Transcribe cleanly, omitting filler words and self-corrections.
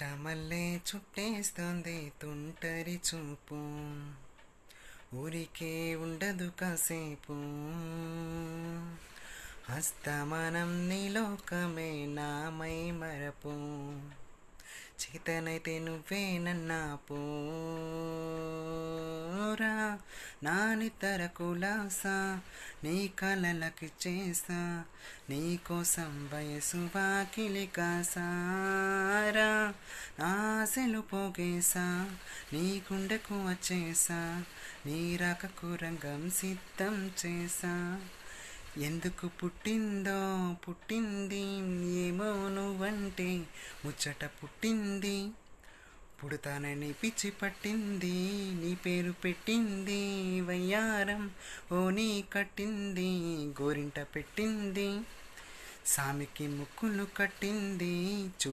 పుట్టమల్లే చుట్టేస్తుంది తుంటరి చూపు, ఊరికే ఉండదు కాసేపు. హస్తమానం నీ లోకమే నామై మరపు, చేతనైతే నువ్వే నన్నా పోరా. నా నితర కులాసా నీ కలలకి చేసా, నీ కోసం వయసు వాకిలి కాసారా. నా ఆశలు పోగేసా నీ గుండెకు వచ్చేసా, నీ రాకకు రంగం సిద్ధం చేసా. ఎందుకు పుట్టిందో పుట్టింది ఏమో నువ్వంటే ముచ్చట పుట్టింది. పుడతానని పిచ్చి పట్టింది, నీ పేరు పెట్టింది వయ్యారం. ఓ నీ కట్టింది గోరింట పెట్టింది, సామికి ముక్కులు కట్టింది.